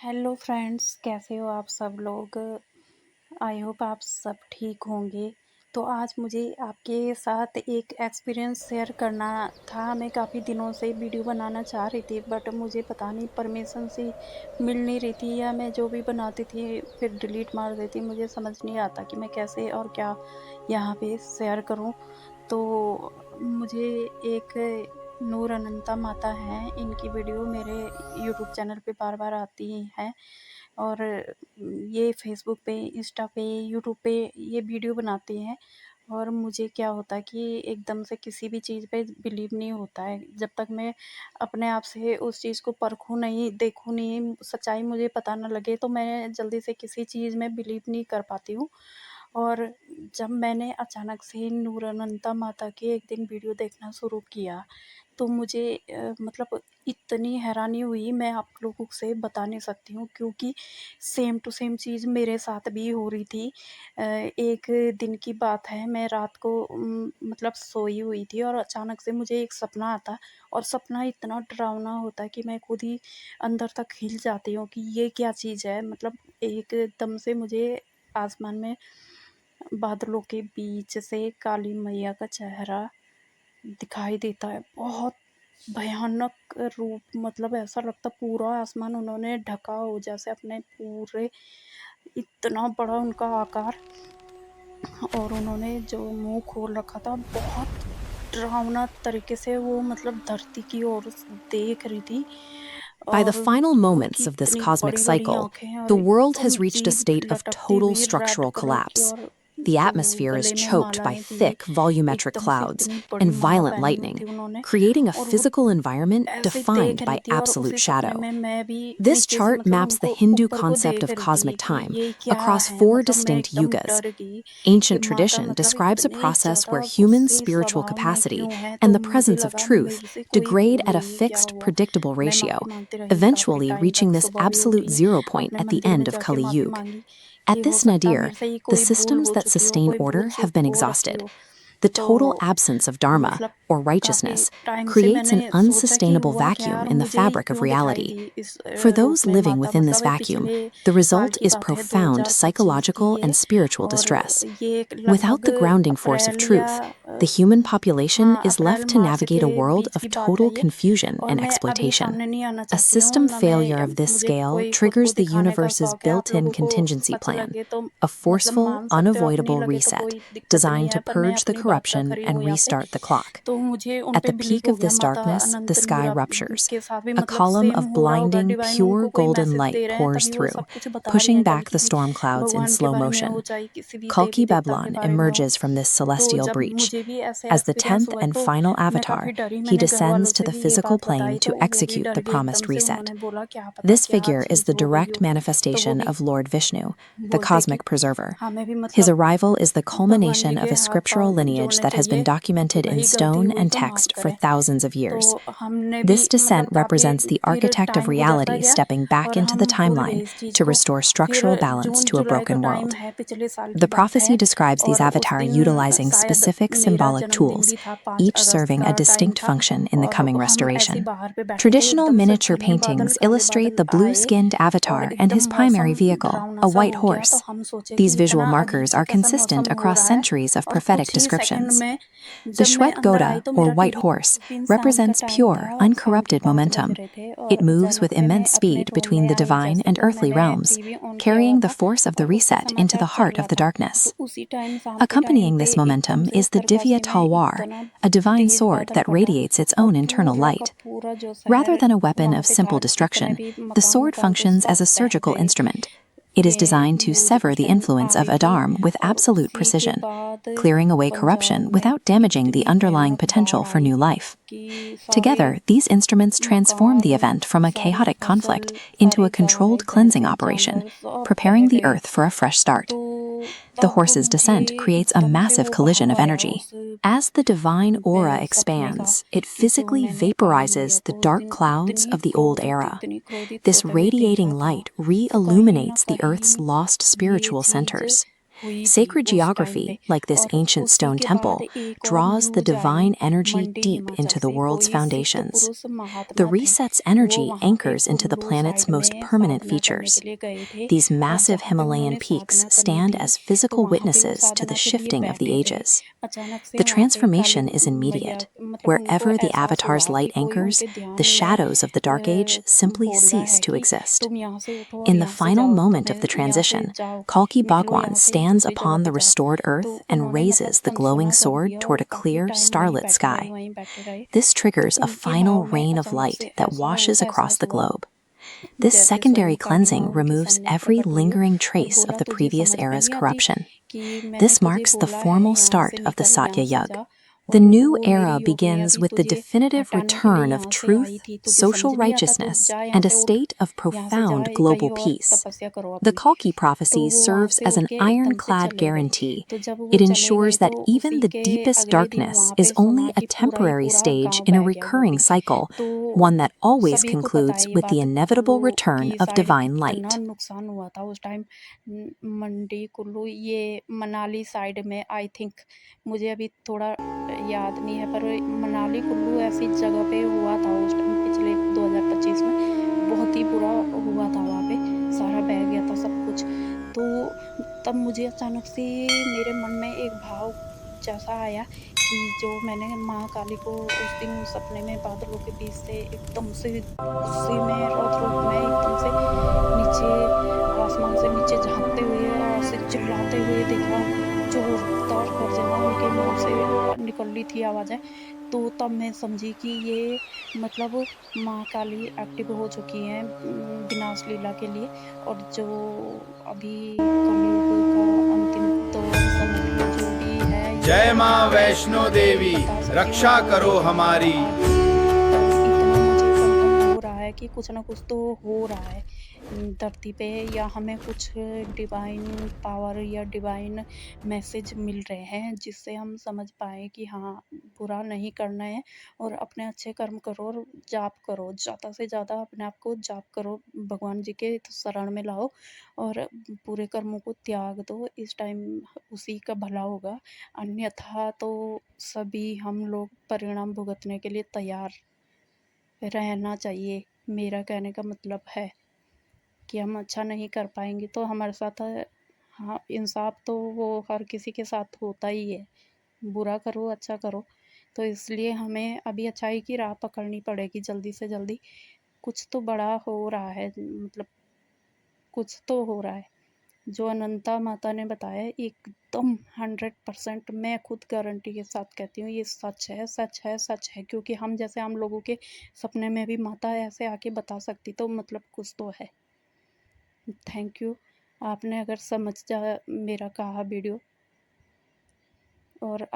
Hello friends, कैसे हो आप सब लोग। आई होप आप सब ठीक होंगे। तो आज मुझे आपके साथ एक एक्सपीरियंस शेयर करना था। मैं काफ़ी दिनों से वीडियो बनाना चाह रही थी, बट मुझे पता नहीं परमिशन से मिल नहीं रही थी, या मैं जो भी बनाती थी फिर डिलीट मार देती। मुझे समझ नहीं आता कि मैं कैसे और क्या यहाँ पे शेयर करूँ। तो मुझे एक नूर अनंता माता हैं, इनकी वीडियो मेरे यूट्यूब चैनल पे बार बार आती हैं, और ये फेसबुक पे, इंस्टा पे, यूट्यूब पे ये वीडियो बनाती हैं। और मुझे क्या होता है कि एकदम से किसी भी चीज़ पे बिलीव नहीं होता है, जब तक मैं अपने आप से उस चीज़ को परखूँ नहीं, देखूँ नहीं, सच्चाई मुझे पता ना लगे, तो मैं जल्दी से किसी चीज़ में बिलीव नहीं कर पाती हूँ। और जब मैंने अचानक से नूर अनंता माता की एक दिन वीडियो देखना शुरू किया, तो मुझे मतलब इतनी हैरानी हुई, मैं आप लोगों से बता नहीं सकती हूँ, क्योंकि सेम टू सेम चीज़ मेरे साथ भी हो रही थी। एक दिन की बात है, मैं रात को मतलब सोई हुई थी, और अचानक से मुझे एक सपना आता, और सपना इतना डरावना होता है कि मैं खुद ही अंदर तक हिल जाती हूँ कि ये क्या चीज़ है। मतलब एकदम से मुझे आसमान में बादलों के बीच से काली मैया का चेहरा दिखाई देता है। बहुत भयानक रूप, मतलब ऐसा लगता पूरा आसमान उन्होंने ढका हो, जैसे अपने पूरे, इतना बड़ा उनका आकार। और उन्होंने जो मुंह खोल रखा था, बहुत डरावना तरीके से वो मतलब धरती की ओर देख रही थी। By the और final उनकी moments of this इतनी cosmic बड़ी बड़ी cycle, आँखें, और the world एकदम has reached a जीभ state of लटकती total हुई रेड structural कलर की, collapse. और The जो atmosphere is गले में choked by मालाएं थी, thick, volumetric एकदम से clouds इतनी बड़ी and माला violent पहनी हुई lightning, थी उन्होंने। creating a और वो physical environment ऐसे देख defined रही by थी, और absolute उसी सपने shadow. में मैं भी This नीचे से chart मतलब maps the उनको Hindu ऊपर को concept देख of रही cosmic थी कि time ये क्या across है। four मतलब मैं distinct एकदम yugas. डर गई कि Ancient माता tradition मतलब describes a इतने process where ज़्यादा human गुस्से spiritual स्वभाव में capacity क्यों है। and तो the मुझे presence of लगा truth मेरे से कोई degrade भूल at a हुई, क्या fixed, हुआ। predictable मैं ratio, माफ़ी मांगते रही, काफ़ी eventually टाइम reaching तक this सुबह भी absolute उठी, zero point अपने at the मंदिर में end of जाके Kali माफ़ी Yuga. मांगी At कि हो this सकता है nadir, मेरे से ये the कोई भूल systems हो that चुकी हो, sustain कोई भूल order have चूक been हो रखी exhausted. हो। The तो total absence of dharma, मतलब or काफ़ी righteousness, टाइम से creates an मैंने सोचा कि unsustainable हुआ क्या, vacuum और in the मुझे fabric of क्यों दिखाई reality. दी इस For रूप those में living माता। within this मतलब ये vacuum, पिछले the साल result की is बात है, profound 2025 की psychological ये। and spiritual और distress. ये Without लगभग the grounding force of अप्रैल या truth, the human population हाँ, is April left to March navigate के a world बीच of की बात है total ये। confusion और and मैं अभी exploitation. सामने नहीं आना A चाहती हूँ, system ना failure मैं, of this मुझे scale कोई खुद को triggers the दिखाने का universe's शौक है। आप built-in लोगों को contingency अच्छा plan, लगे तो a मतलब forceful, मान सकते हो, आप नहीं unavoidable लगे तो reset कोई दिक्कत नहीं designed है, to पर मैं purge the अपनी बात रख corruption रही हूँ and यहाँ पे। restart the clock. तो मुझे उन At पे the बिलीव peak हो of गया, this माता darkness, the अनंत sky नीरा ruptures. के साथ भी A मतलब column सेम of हो रहा होगा। blinding, डिवाइन pure उनको कोई golden मैसेज light दे रहे हैं, pours तभी वो through, सब कुछ बता रहे pushing हैं, back the बल्कि storm clouds in भगवान के slow बारे में हो, motion. चाहे किसी भी देवी Kalki देवता के Bablan बारे में हो। emerges from this तो celestial जब breach. मुझे भी ऐसे As the एक्सपीरियंस 10th हुआ, and तो final मैं काफ़ी avatar, डरी। he मैंने घर वालों descends to से the भी ये physical बात बताई, plane तो to वो भी execute डर the गए एकदम promised से। reset. उन्होंने बोला क्या पता This क्या figure is चीज़ the हो गई direct हो। तो वो manifestation भी of Lord Vishnu, the बोलते कि cosmic preserver. हमें भी His मतलब arrival is the भगवान जी culmination of के a हाथ scriptural पाँव lineage जोड़ने that has been चाहिए कि documented in भाई गलती stone हुई and तो माफ़ text for करें। thousands of years. तो हमने भी This मतलब descent काफ़ी represents the फिर architect of टाइम गुजरता reality गया, stepping back और into the हम भूल गए timeline इस चीज़ to को। restore फिर structural balance June to a जुलाई का broken टाइम world. है, पिछले साल की The बात prophecy है। describes these और उस avatar दिन utilizing शायद specific मेरा symbolic जन्मदिन tools, भी था, 5 each अगस्त serving a का टाइम distinct था। function in the और coming हम ऐसे ही restoration. बाहर पे बैठे थे, Traditional एकदम से miniature घने बादल, paintings काले illustrate बादल the आए, blue-skinned और avatar and his एकदम primary मौसम vehicle, डरावना a सा white हो गया। तो horse. हम सोचे These कि visual इतना अजीब markers सा are कैसा consistent मौसम हो across रहा है। centuries of और prophetic कुछ ही सेकंड descriptions. में The जब मैं Shwet अंदर आई, Goda, तो or मेरा white टीवी, horse, उस दिन शाम का represents टाइम pure, था, शाम के uncorrupted 5 बज momentum. रहे थे, It और moves with ज़ैनब मैंने immense अपने speed रूम between में the आई divine जैसे, and तो earthly मैंने realms, टीवी ऑन किया हुआ carrying the था, force of the और उस पे reset into समाचार the चल heart रहा of the था। darkness. तो उसी टाइम शाम के टाइम Accompanying पे this एकदम momentum से is the Divya उत्तरकाशी में Talwar, इतना a divine तेज sword बादल that फटा, radiates its और own internal पूरा का light. पूरा जो Rather शहर than a weapon वहाँ of पे simple था, जितने destruction, भी the मकान sword वकान थे, functions as सब a ढह surgical गए। instrument. It is ये designed to न्यूज़ sever उस the टाइम आ influence of रही थी। Adharm with और absolute उसी के precision, बाद clearing away पंजाब corruption में without damaging the इतनी underlying भयानक potential बाढ़ for आई new life. कि सारे Together, these instruments transform the मकान, event from a सारी chaotic conflict फसल, into a सारी controlled गाय cleansing भैंस operation, जानवर सब बह preparing the गए। earth for a fresh start. तो The तब horse's मुझे descent creates a एकदम से massive वो collision भाव of आया energy. उस As the divine aura सपने का, expands, it कि जो physically मैंने काली मैया vaporizes the को उस dark दिन clouds of the old era. इतनी क्रोधित This होते हुए radiating देखा था, light कहीं ना re-illuminates the Earth's कहीं lost ये spiritual चीज़ centers. हुई थी Sacred उस टाइम पे। geography, like this और ancient उसी stone के बाद temple, एक और draws the news I divine energy Mandi deep Himachal into the से, world's कोई सिख foundations. पुरुष The महात्मा थे, reset's वो energy वहाँ पे anchors into the Kullu planet's side most में permanent साधना करने के features. लिए गए थे। These और massive जहाँ पे Himalayan उन्होंने peaks साधना करनी stand थी, as तो physical वहाँ पे वो witnesses to the साधना के लिए shifting of the बैठे गए। ages. अचानक से The वहाँ पे काली transformation is मैया, immediate. मतलब उनको Wherever the एहसास avatar's हुआ light कि कोई anchors, उनके the ध्यान में shadows of the Dark Age simply बोल रहा cease है to कि exist. तुम यहाँ से उठो और In the यहाँ से final जाओ, moment of तुम्हें the यहाँ से transition, जाओ, Kalki निकलो Bhagwan यहाँ से stands दूसरी जगह upon पे the जाओ। restored तो earth and उन्होंने मतलब raises the glowing अनसुना कर sword दिया और toward a काफ़ी clear, टाइम वहीं starlit बैठे रहे, sky. वहीं बैठे रहे। This तो triggers a उनके final भाव में rain of अचानक light से that ऐसा washes across एहसास the हुआ globe. This जैसे secondary स्वयं काली cleansing माँ उनके removes सामने every प्रकट हुई हो lingering और trace of बोला, the तुझे previous समझ में era's नहीं आती corruption. कि मैंने This तुझे marks the बोला है formal यहाँ से start of the निकल, यहाँ Satya से Yug. जा, The और new वो मेरी era योगिनियाँ begins भी with the तुझे definitive हटाने के लिए return of यहाँ से आई truth, थी, तुझे समझ social नहीं आता, तू righteousness, जा यहाँ and a से, उठ state of यहाँ से जा, profound कहीं global और peace. तपस्या करो The अपनी। Kalki तो prophecy वो वहाँ serves से as उठ an के एकदम से ironclad चले गए। guarantee. तो जब वो It चले गए ensures तो that even उसी the के deepest अगले दिन darkness वहाँ is पे only सुना a कि पूरा ही temporary पूरा stage गाँव in a बह गया recurring गोभी। cycle, तो one that always सभी को पता concludes है ये with the बात, inevitable कुल्लू return की of साइड divine कितना light. नुकसान हुआ था उस टाइम। मंडी कुल्लू ये मनाली साइड में, आई थिंक, मुझे अभी थोड़ा याद नहीं है, पर मनाली कुल्लू ऐसी जगह पे हुआ था उस टाइम, पिछले 2025 में बहुत ही बुरा हुआ था वहाँ पे, सारा बह गया था सब कुछ। तो तब मुझे अचानक से मेरे मन में एक भाव जैसा आया कि जो मैंने माँ काली को उस दिन सपने में बादलों के बीच से एकदम से गुस्से में, रौद्र रूप में एकदम से नीचे, आसमान से नीचे झाँकते हुए ऐसे चिल्लाते हुए देखा, जोरदार गर्जना उनके मुँह से निकल रही थी आवाज़ें। तो तब मैं समझी कि ये मतलब माँ काली एक्टिव हो चुकी हैं विनाश लीला के लिए, और जो अभी कलयुग का अंतिम दौर समझ लो जो भी है, जय ये माँ मैं वैष्णो नहीं देवी, बता सकती हूँ रक्षा और करो हमारी। आगे। पर इतना मुझे कंफर्म हो रहा है कि कुछ ना कुछ तो हो रहा है धरती पे, या हमें कुछ डिवाइन पावर या डिवाइन मैसेज मिल रहे हैं जिससे हम समझ पाए कि हाँ, बुरा नहीं करना है और अपने अच्छे कर्म करो और जाप करो, ज़्यादा से ज़्यादा अपने आप को जाप करो, भगवान जी के शरण में लाओ और पूरे कर्मों को त्याग दो। इस टाइम उसी का भला होगा, अन्यथा तो सभी हम लोग परिणाम भुगतने के लिए तैयार रहना चाहिए। मेरा कहने का मतलब है कि हम अच्छा नहीं कर पाएंगे तो हमारे साथ, हाँ, इंसाफ तो वो हर किसी के साथ होता ही है, बुरा करो अच्छा करो। तो इसलिए हमें अभी अच्छाई की राह पकड़नी पड़ेगी जल्दी से जल्दी। कुछ तो बड़ा हो रहा है, मतलब कुछ तो हो रहा है। जो अनंता माता ने बताया एकदम 100%, मैं खुद गारंटी के साथ कहती हूँ ये सच है, सच है, सच है, क्योंकि हम जैसे हम लोगों के सपने में भी माता ऐसे आके बता सकती तो मतलब कुछ तो है। थैंक यू, आपने अगर समझ जा मेरा कहा वीडियो, और